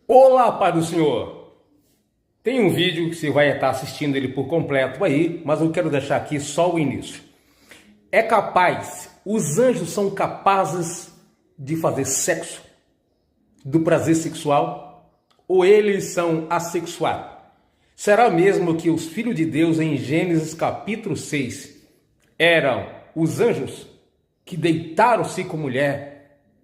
Olá, Pai do Senhor! Tem um vídeo que você vai estar assistindo ele por completo aí, mas eu quero deixar aqui só o início. Os anjos são capazes de fazer sexo, do prazer sexual, ou eles são assexuados? Será mesmo que os filhos de Deus em Gênesis capítulo 6 eram os anjos que deitaram-se com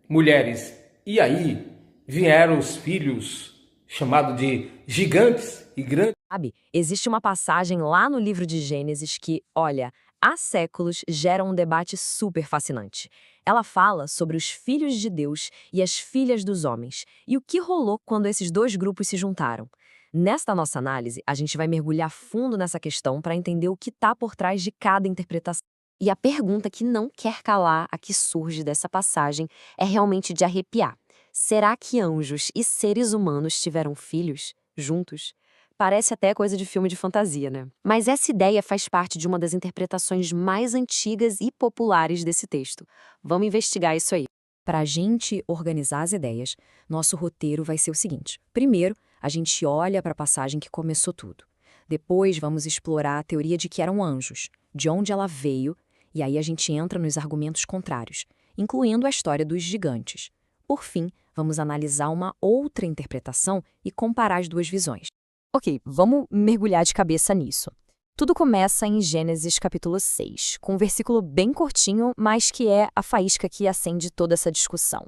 mulheres, e aí vieram os filhos chamados de gigantes e grandes? Sabe, existe uma passagem lá no livro de Gênesis que, olha, há séculos gera um debate super fascinante. Ela fala sobre os filhos de Deus e as filhas dos homens, e o que rolou quando esses dois grupos se juntaram. Nesta nossa análise, a gente vai mergulhar fundo nessa questão para entender o que está por trás de cada interpretação. E a pergunta que não quer calar, a que surge dessa passagem, é realmente de arrepiar. Será que anjos e seres humanos tiveram filhos juntos? Parece até coisa de filme de fantasia, né? Mas essa ideia faz parte de uma das interpretações mais antigas e populares desse texto. Vamos investigar isso aí. Para a gente organizar as ideias, nosso roteiro vai ser o seguinte. Primeiro, a gente olha para a passagem que começou tudo. Depois, vamos explorar a teoria de que eram anjos, de onde ela veio, e aí a gente entra nos argumentos contrários, incluindo a história dos gigantes. Por fim, vamos analisar uma outra interpretação e comparar as duas visões. Ok, vamos mergulhar de cabeça nisso. Tudo começa em Gênesis capítulo 6, com um versículo bem curtinho, mas que é a faísca que acende toda essa discussão.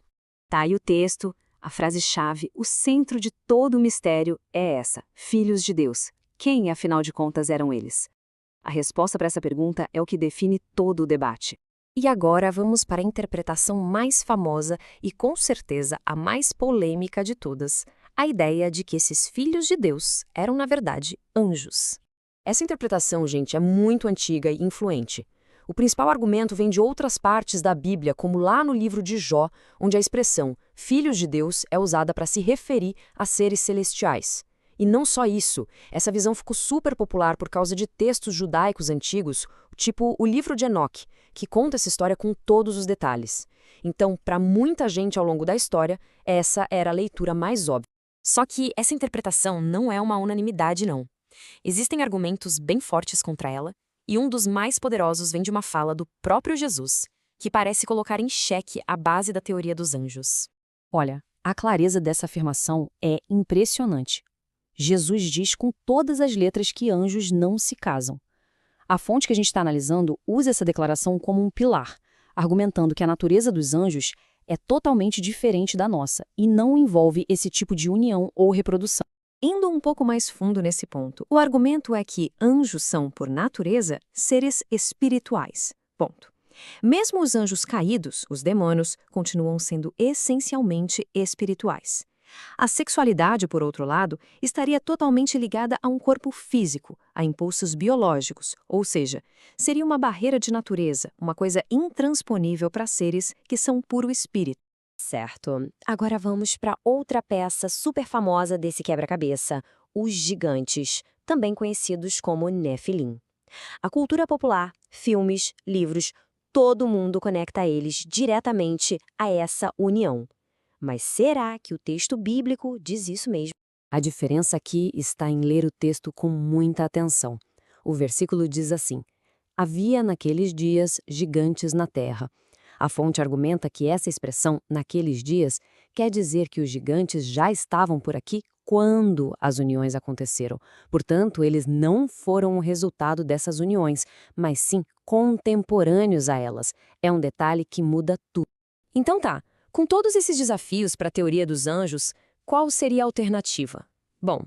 Tá aí o texto, a frase-chave, o centro de todo o mistério é essa: filhos de Deus. Quem, afinal de contas, eram eles? A resposta para essa pergunta é o que define todo o debate. E agora vamos para a interpretação mais famosa e, com certeza, a mais polêmica de todas: a ideia de que esses filhos de Deus eram, na verdade, anjos. Essa interpretação, gente, é muito antiga e influente. O principal argumento vem de outras partes da Bíblia, como lá no livro de Jó, onde a expressão filhos de Deus é usada para se referir a seres celestiais. E não só isso, essa visão ficou super popular por causa de textos judaicos antigos, tipo o livro de Enoque, que conta essa história com todos os detalhes. Então, para muita gente ao longo da história, essa era a leitura mais óbvia. Só que essa interpretação não é uma unanimidade, não. Existem argumentos bem fortes contra ela, e um dos mais poderosos vem de uma fala do próprio Jesus, que parece colocar em xeque a base da teoria dos anjos. Olha, a clareza dessa afirmação é impressionante. Jesus diz com todas as letras que anjos não se casam. A fonte que a gente está analisando usa essa declaração como um pilar, argumentando que a natureza dos anjos é totalmente diferente da nossa e não envolve esse tipo de união ou reprodução. Indo um pouco mais fundo nesse ponto, o argumento é que anjos são, por natureza, seres espirituais. Ponto. Mesmo os anjos caídos, os demônios, continuam sendo essencialmente espirituais. A sexualidade, por outro lado, estaria totalmente ligada a um corpo físico, a impulsos biológicos, ou seja, seria uma barreira de natureza, uma coisa intransponível para seres que são puro espírito. Certo. Agora vamos para outra peça super famosa desse quebra-cabeça, os gigantes, também conhecidos como Nefilim. A cultura popular, filmes, livros, todo mundo conecta eles diretamente a essa união. Mas será que o texto bíblico diz isso mesmo? A diferença aqui está em ler o texto com muita atenção. O versículo diz assim: havia naqueles dias gigantes na terra. A fonte argumenta que essa expressão, naqueles dias, quer dizer que os gigantes já estavam por aqui quando as uniões aconteceram. Portanto, eles não foram o resultado dessas uniões, mas sim contemporâneos a elas. É um detalhe que muda tudo. Então tá, com todos esses desafios para a teoria dos anjos, qual seria a alternativa? Bom,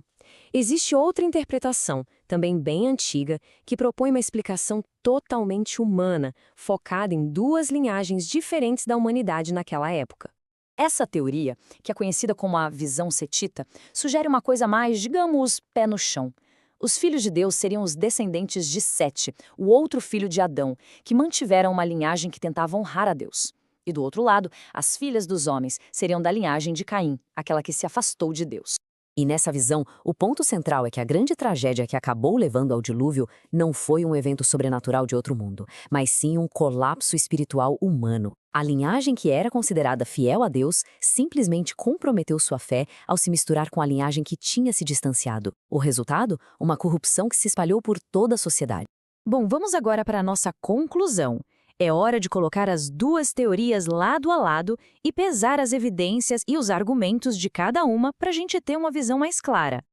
existe outra interpretação, também bem antiga, que propõe uma explicação totalmente humana, focada em duas linhagens diferentes da humanidade naquela época. Essa teoria, que é conhecida como a visão setita, sugere uma coisa mais, digamos, pé no chão. Os filhos de Deus seriam os descendentes de Sete, o outro filho de Adão, que mantiveram uma linhagem que tentava honrar a Deus. E do outro lado, as filhas dos homens seriam da linhagem de Caim, aquela que se afastou de Deus. E nessa visão, o ponto central é que a grande tragédia que acabou levando ao dilúvio não foi um evento sobrenatural de outro mundo, mas sim um colapso espiritual humano. A linhagem que era considerada fiel a Deus simplesmente comprometeu sua fé ao se misturar com a linhagem que tinha se distanciado. O resultado? Uma corrupção que se espalhou por toda a sociedade. Bom, vamos agora para a nossa conclusão. É hora de colocar as duas teorias lado a lado e pesar as evidências e os argumentos de cada uma para a gente ter uma visão mais clara.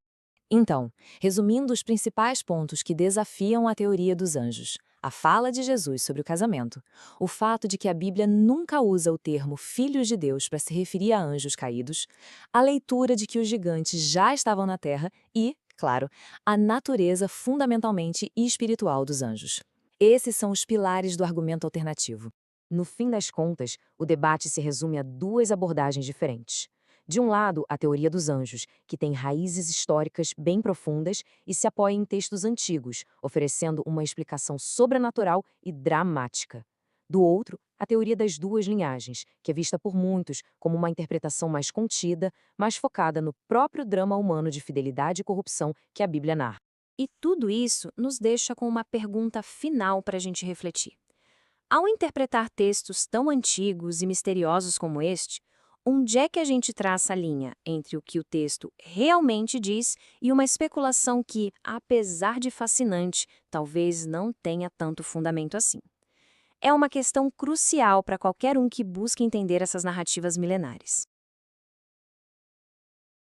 Então, resumindo os principais pontos que desafiam a teoria dos anjos: a fala de Jesus sobre o casamento, o fato de que a Bíblia nunca usa o termo filhos de Deus para se referir a anjos caídos, a leitura de que os gigantes já estavam na terra e, claro, a natureza fundamentalmente espiritual dos anjos. Esses são os pilares do argumento alternativo. No fim das contas, o debate se resume a duas abordagens diferentes. De um lado, a teoria dos anjos, que tem raízes históricas bem profundas e se apoia em textos antigos, oferecendo uma explicação sobrenatural e dramática. Do outro, a teoria das duas linhagens, que é vista por muitos como uma interpretação mais contida, mais focada no próprio drama humano de fidelidade e corrupção que a Bíblia narra. E tudo isso nos deixa com uma pergunta final para a gente refletir. Ao interpretar textos tão antigos e misteriosos como este, onde é que a gente traça a linha entre o que o texto realmente diz e uma especulação que, apesar de fascinante, talvez não tenha tanto fundamento assim? É uma questão crucial para qualquer um que busque entender essas narrativas milenares.